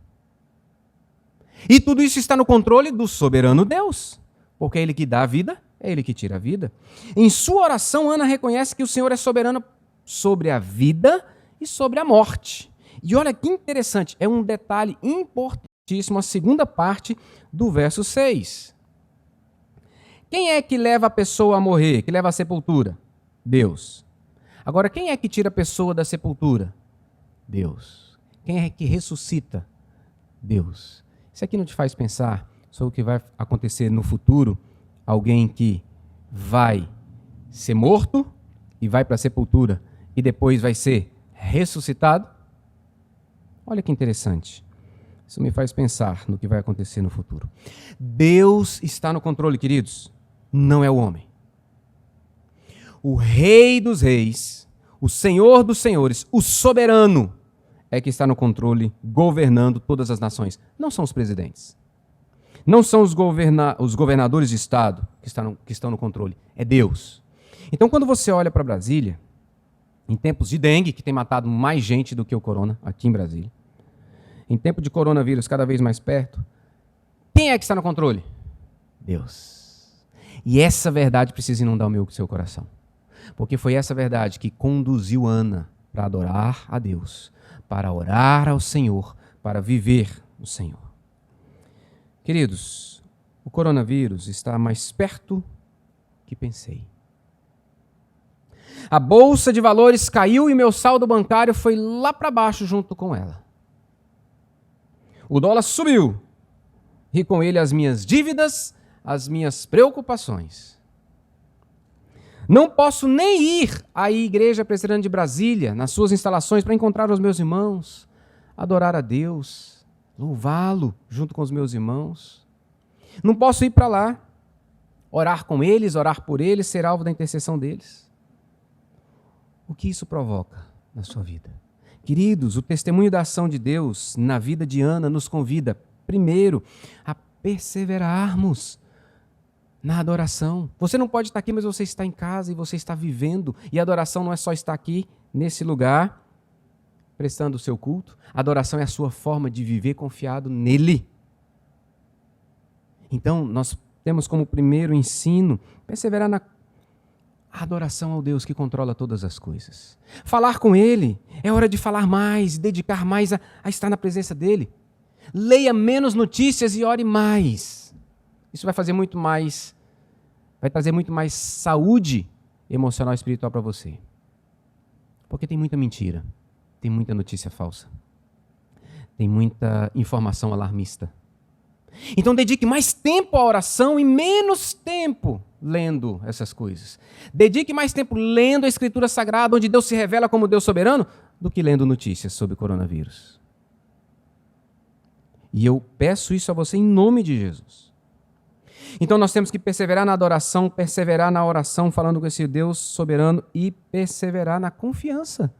E tudo isso está no controle do soberano Deus, porque é Ele que dá a vida, é Ele que tira a vida. Em sua oração, Ana reconhece que o Senhor é soberano sobre a vida e sobre a morte. E olha que interessante, é um detalhe importantíssimo, a segunda parte do verso 6. Quem é que leva a pessoa a morrer, que leva à sepultura? Deus. Agora, quem é que tira a pessoa da sepultura? Deus. Quem é que ressuscita? Deus. Isso aqui não te faz pensar sobre o que vai acontecer no futuro? Alguém que vai ser morto e vai para a sepultura e depois vai ser ressuscitado? Olha que interessante. Isso me faz pensar no que vai acontecer no futuro. Deus está no controle, queridos. Não é o homem. O Rei dos Reis, o Senhor dos Senhores, o soberano, é que está no controle, governando todas as nações. Não são os presidentes. Não são os governadores de Estado que estão no controle. É Deus. Então, quando você olha para Brasília, em tempos de dengue, que tem matado mais gente do que o corona aqui em Brasília, em tempo de coronavírus cada vez mais perto, Quem é que está no controle? Deus. E essa verdade precisa inundar o meu e o seu coração. Porque foi essa verdade que conduziu Ana para adorar a Deus, para orar ao Senhor, para viver o Senhor. Queridos, o coronavírus está mais perto que pensei. A bolsa de valores caiu e meu saldo bancário foi lá para baixo junto com ela. O dólar subiu e com ele as minhas dívidas, as minhas preocupações. Não posso nem ir à Igreja Presbiteriana de Brasília, nas suas instalações, para encontrar os meus irmãos, adorar a Deus, louvá-lo junto com os meus irmãos. Não posso ir para lá, orar com eles, orar por eles, ser alvo da intercessão deles. O que isso provoca na sua vida? Queridos, o testemunho da ação de Deus na vida de Ana nos convida, primeiro, a perseverarmos na adoração. Você não pode estar aqui, mas você está em casa e você está vivendo. E a adoração não é só estar aqui, nesse lugar, prestando o seu culto. A adoração é a sua forma de viver confiado nele. Então, nós temos como primeiro ensino perseverar na adoração ao Deus que controla todas as coisas. Falar com Ele. É hora de falar mais, dedicar mais a estar na presença dEle. Leia menos notícias e ore mais. Isso vai fazer muito mais, vai trazer muito mais saúde emocional e espiritual para você. Porque tem muita mentira, tem muita notícia falsa, tem muita informação alarmista. Então dedique mais tempo à oração e menos tempo lendo essas coisas. Dedique mais tempo lendo a Escritura Sagrada, onde Deus se revela como Deus soberano, do que lendo notícias sobre o coronavírus. E eu peço isso a você em nome de Jesus. Então nós temos que perseverar na adoração, perseverar na oração, falando com esse Deus soberano e perseverar na confiança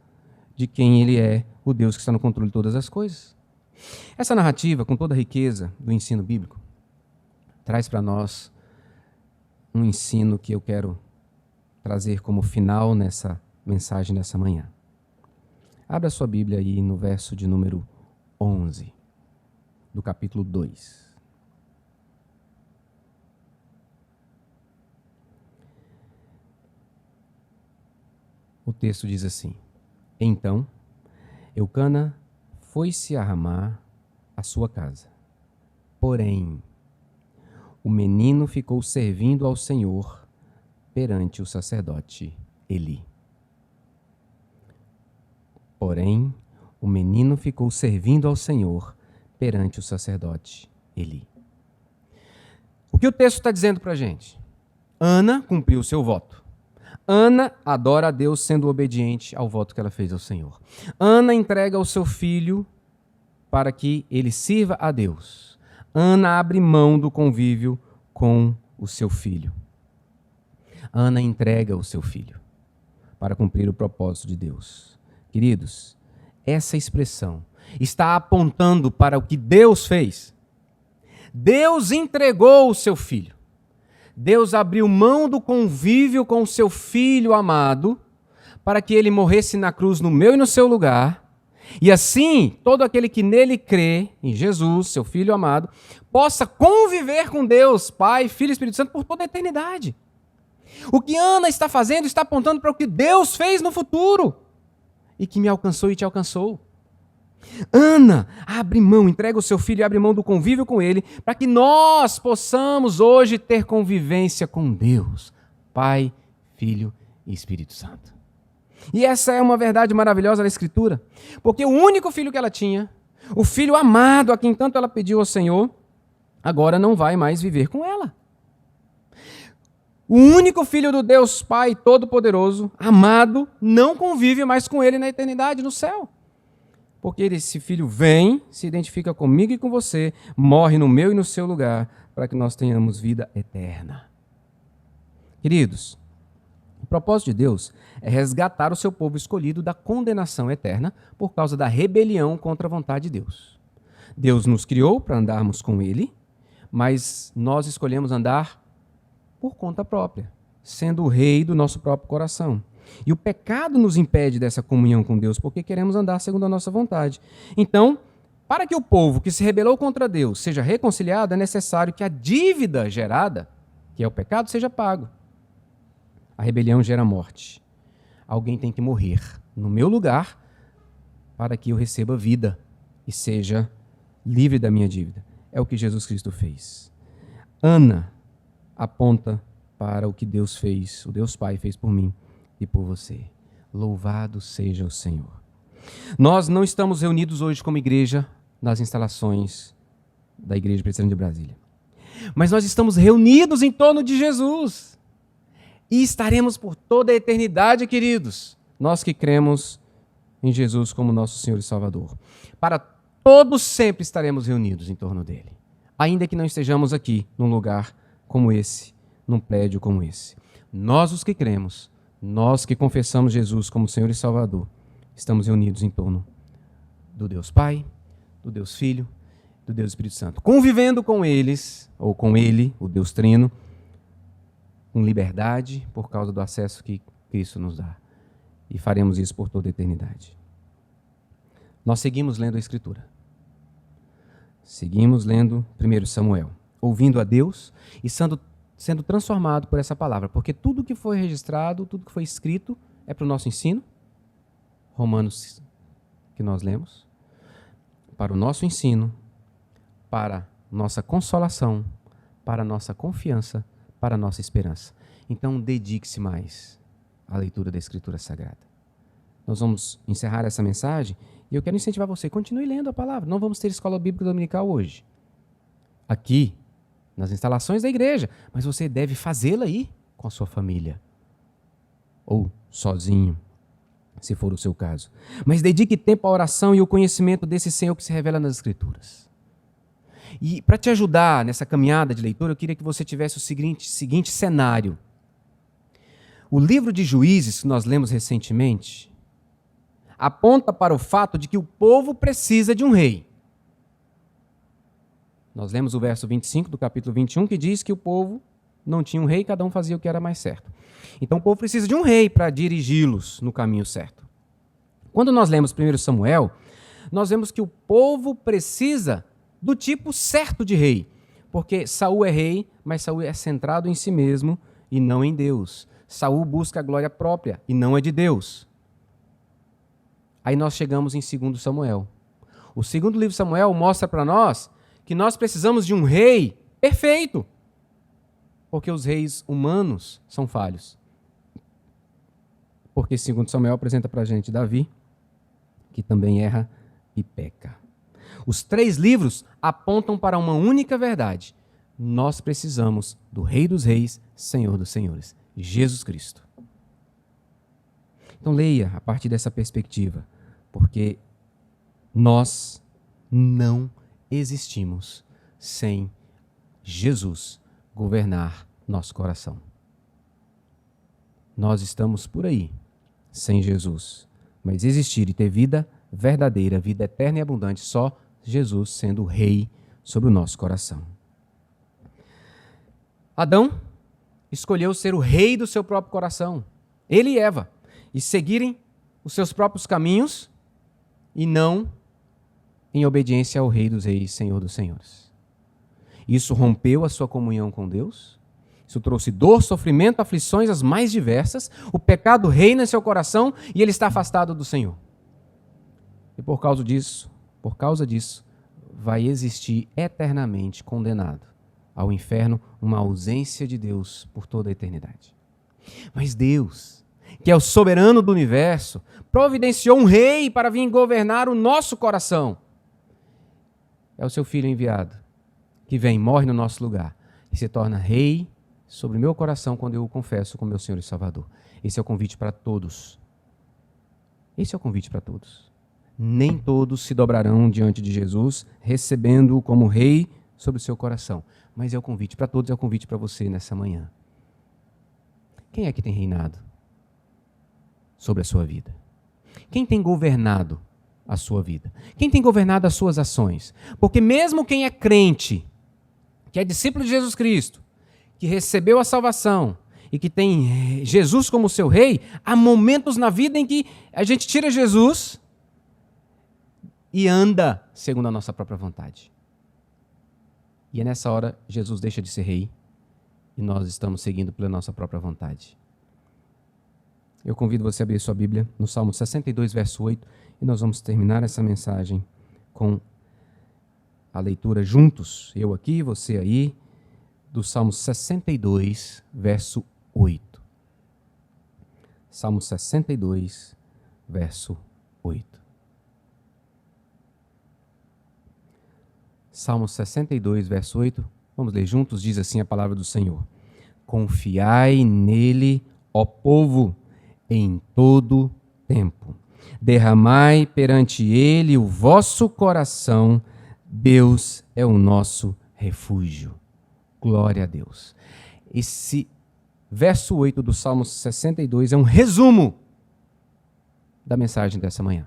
de quem Ele é, o Deus que está no controle de todas as coisas. Essa narrativa, com toda a riqueza do ensino bíblico, traz para nós um ensino que eu quero trazer como final nessa mensagem dessa manhã. Abra sua Bíblia aí no verso de número 11, do capítulo 2. O texto diz assim: Então, Eucana foi-se a Ramá, a sua casa. Porém, o menino ficou servindo ao Senhor perante o sacerdote Eli. Porém, o menino ficou servindo ao Senhor perante o sacerdote Eli. O que o texto está dizendo para a gente? Ana cumpriu o seu voto. Ana adora a Deus sendo obediente ao voto que ela fez ao Senhor. Ana entrega o seu filho para que ele sirva a Deus. Ana abre mão do convívio com o seu filho. Ana entrega o seu filho para cumprir o propósito de Deus. Queridos, essa expressão está apontando para o que Deus fez. Deus entregou o seu filho. Deus abriu mão do convívio com o seu filho amado para que ele morresse na cruz no meu e no seu lugar. E assim, todo aquele que nele crê, em Jesus, seu filho amado, possa conviver com Deus, Pai, Filho e Espírito Santo por toda a eternidade. O que Ana está fazendo está apontando para o que Deus fez no futuro e que me alcançou e te alcançou. Ana abre mão, entrega o seu filho e abre mão do convívio com ele para que nós possamos hoje ter convivência com Deus, Pai, Filho e Espírito Santo. E essa é uma verdade maravilhosa da Escritura, porque o único filho que ela tinha, o filho amado a quem tanto ela pediu ao Senhor, agora não vai mais viver com ela. O único filho do Deus Pai Todo-Poderoso, amado, não convive mais com ele na eternidade, no céu. Porque esse filho vem, se identifica comigo e com você, morre no meu e no seu lugar, para que nós tenhamos vida eterna. Queridos, o propósito de Deus é resgatar o seu povo escolhido da condenação eterna por causa da rebelião contra a vontade de Deus. Deus nos criou para andarmos com Ele, mas nós escolhemos andar por conta própria, sendo o rei do nosso próprio coração. E o pecado nos impede dessa comunhão com Deus, porque queremos andar segundo a nossa vontade. Então, Para que o povo que se rebelou contra Deus seja reconciliado, é necessário que a dívida gerada, que é o pecado, seja pago. A rebelião gera morte. Alguém tem que morrer no meu lugar para que eu receba vida e seja livre da minha dívida. É o que Jesus Cristo fez. Ana aponta para o que Deus fez, o Deus Pai fez por mim e por você. Louvado seja o Senhor. Nós não estamos reunidos hoje como igreja nas instalações da Igreja Presbiteriana de Brasília. Mas nós estamos reunidos em torno de Jesus. E estaremos por toda a eternidade, queridos. Nós que cremos em Jesus como nosso Senhor e Salvador. Para todos sempre estaremos reunidos em torno dele. Ainda que não estejamos aqui, num lugar como esse, num prédio como esse. Nós os que cremos, nós que confessamos Jesus como Senhor e Salvador, estamos reunidos em torno do Deus Pai, do Deus Filho, do Deus Espírito Santo, convivendo com eles, ou com ele, o Deus Trino, com liberdade, por causa do acesso que Cristo nos dá. E faremos isso por toda a eternidade. Nós seguimos lendo a Escritura. Seguimos lendo 1 Samuel, ouvindo a Deus e sendo transformado por essa palavra, porque tudo que foi registrado, tudo que foi escrito é para o nosso ensino, Romanos que nós lemos, para o nosso ensino, para nossa consolação, para nossa confiança, para nossa esperança. Então, dedique-se mais à leitura da Escritura Sagrada. Nós vamos encerrar essa mensagem e eu quero incentivar você, continue lendo a palavra. Não vamos ter escola bíblica dominical hoje, aqui, nas instalações da igreja, mas você deve fazê-la aí com a sua família, ou sozinho, se for o seu caso. Mas dedique tempo à oração e ao conhecimento desse Senhor que se revela nas Escrituras. E para te ajudar nessa caminhada de leitura, eu queria que você tivesse o seguinte cenário. O livro de Juízes, que nós lemos recentemente, aponta para o fato de que o povo precisa de um rei. Nós lemos o verso 25 do capítulo 21, que diz que o povo não tinha um rei, cada um fazia o que era mais certo. Então o povo precisa de um rei para dirigi-los no caminho certo. Quando nós lemos 1 Samuel, nós vemos que o povo precisa do tipo certo de rei. Porque Saul é rei, mas Saul é centrado em si mesmo e não em Deus. Saul busca a glória própria e não é de Deus. Aí nós chegamos em 2 Samuel. O segundo livro de Samuel mostra para nós que nós precisamos de um rei perfeito. Porque os reis humanos são falhos. Porque 2 Samuel apresenta para a gente Davi, que também erra e peca. Os 3 livros apontam para uma única verdade. Nós precisamos do Rei dos Reis, Senhor dos Senhores, Jesus Cristo. Então leia a partir dessa perspectiva, porque nós não existimos sem Jesus governar nosso coração. Nós estamos por aí sem Jesus, mas existir e ter vida verdadeira, vida eterna e abundante, só Jesus sendo o rei sobre o nosso coração. Adão escolheu ser o rei do seu próprio coração, ele e Eva, e seguirem os seus próprios caminhos e não em obediência ao Rei dos Reis, Senhor dos Senhores. Isso rompeu a sua comunhão com Deus, isso trouxe dor, sofrimento, aflições as mais diversas, o pecado reina em seu coração e ele está afastado do Senhor. E por causa disso, vai existir eternamente condenado ao inferno, uma ausência de Deus por toda a eternidade. Mas Deus, que é o soberano do universo, providenciou um rei para vir governar o nosso coração. É o seu Filho enviado, que vem, morre no nosso lugar e se torna rei sobre o meu coração quando eu o confesso como meu Senhor e Salvador. Esse é o convite para todos. Esse é o convite para todos. Nem todos se dobrarão diante de Jesus, recebendo-o como rei sobre o seu coração. Mas é o convite para todos, é o convite para você nessa manhã. Quem é que tem reinado sobre a sua vida? Quem tem governado a sua vida? Quem tem governado as suas ações? Porque mesmo quem é crente, que é discípulo de Jesus Cristo, que recebeu a salvação e que tem Jesus como seu rei, há momentos na vida em que a gente tira Jesus e anda segundo a nossa própria vontade. E é nessa hora Jesus deixa de ser rei e nós estamos seguindo pela nossa própria vontade. Eu convido você a abrir sua Bíblia no Salmo 62, verso 8, e nós vamos terminar essa mensagem com a leitura juntos, eu aqui, você aí, do Salmo 62, verso 8. Salmo 62, verso 8. Salmo 62, verso 8. Vamos ler juntos, diz assim a palavra do Senhor. Confiai nele, ó povo, em todo tempo. Derramai perante ele o vosso coração. Deus é o nosso refúgio. Glória a Deus. Esse verso 8 do Salmo 62 é um resumo da mensagem dessa manhã.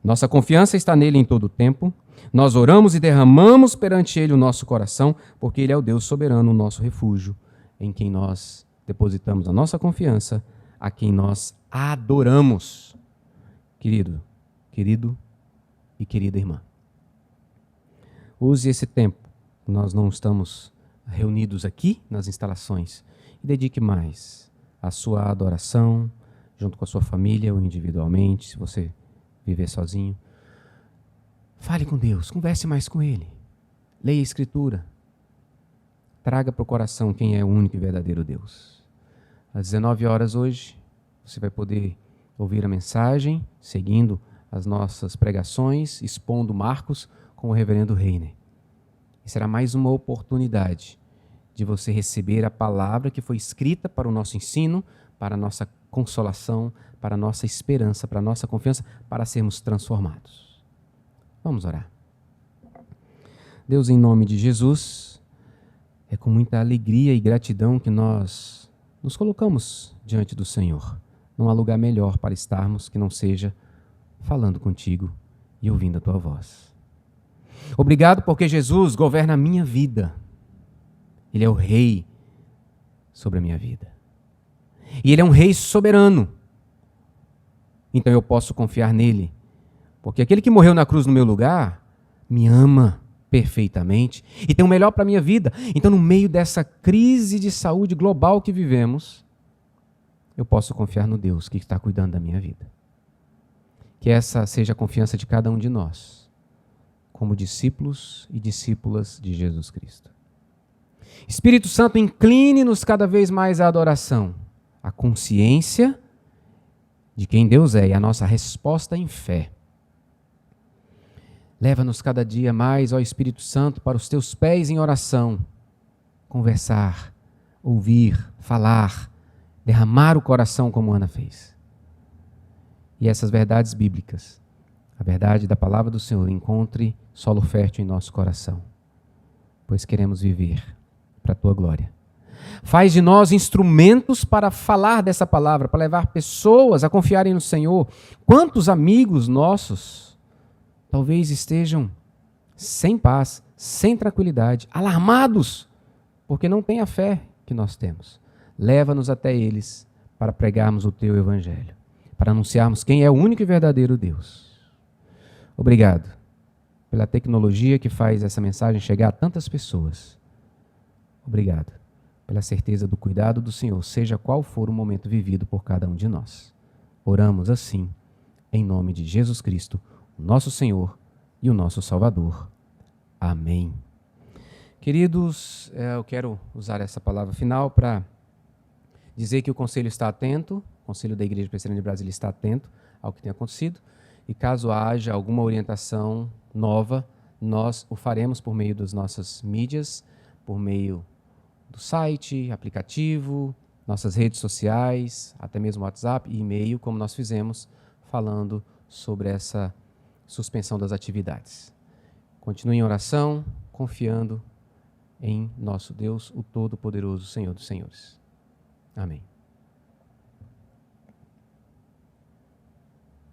Nossa confiança está nele em todo o tempo. Nós oramos e derramamos perante ele o nosso coração, porque ele é o Deus soberano, o nosso refúgio, em quem nós depositamos a nossa confiança, a quem nós adoramos. Querido e querida irmã, use esse tempo, nós não estamos reunidos aqui nas instalações, e dedique mais à sua adoração, junto com a sua família ou individualmente, se você viver sozinho. Fale com Deus, converse mais com Ele, leia a Escritura, traga para o coração quem é o único e verdadeiro Deus. Às 19 horas hoje, você vai poder ouvir a mensagem, seguindo as nossas pregações, expondo Marcos com o reverendo Reiner. E será mais uma oportunidade de você receber a palavra que foi escrita para o nosso ensino, para a nossa consolação, para a nossa esperança, para a nossa confiança, para sermos transformados. Vamos orar. Deus, em nome de Jesus, é com muita alegria e gratidão que nós nos colocamos diante do Senhor. Não há lugar melhor para estarmos que não seja falando contigo e ouvindo a tua voz. Obrigado porque Jesus governa a minha vida. Ele é o rei sobre a minha vida. E ele é um rei soberano. Então eu posso confiar nele. Porque aquele que morreu na cruz no meu lugar me ama perfeitamente e tem o melhor para a minha vida. Então, no meio dessa crise de saúde global que vivemos, eu posso confiar no Deus que está cuidando da minha vida. Que essa seja a confiança de cada um de nós, como discípulos e discípulas de Jesus Cristo. Espírito Santo, incline-nos cada vez mais à adoração, à consciência de quem Deus é e a nossa resposta em fé. Leva-nos cada dia mais, ó Espírito Santo, para os teus pés em oração, conversar, ouvir, falar, derramar o coração como Ana fez. E essas verdades bíblicas, a verdade da palavra do Senhor, encontre solo fértil em nosso coração, pois queremos viver para a tua glória. Faz de nós instrumentos para falar dessa palavra, para levar pessoas a confiarem no Senhor. Quantos amigos nossos talvez estejam sem paz, sem tranquilidade, alarmados, porque não têm a fé que nós temos. Leva-nos até eles para pregarmos o teu evangelho, para anunciarmos quem é o único e verdadeiro Deus. Obrigado pela tecnologia que faz essa mensagem chegar a tantas pessoas. Obrigado pela certeza do cuidado do Senhor, seja qual for o momento vivido por cada um de nós. Oramos assim, em nome de Jesus Cristo, o nosso Senhor e o nosso Salvador. Amém. Queridos, eu quero usar essa palavra final para dizer que o Conselho está atento, o Conselho da Igreja Presbiteriana de Brasília está atento ao que tem acontecido, e caso haja alguma orientação nova, nós o faremos por meio das nossas mídias, por meio do site, aplicativo, nossas redes sociais, até mesmo WhatsApp e e-mail, como nós fizemos, falando sobre essa suspensão das atividades. Continue em oração, confiando em nosso Deus, o Todo-Poderoso Senhor dos Senhores. Amém.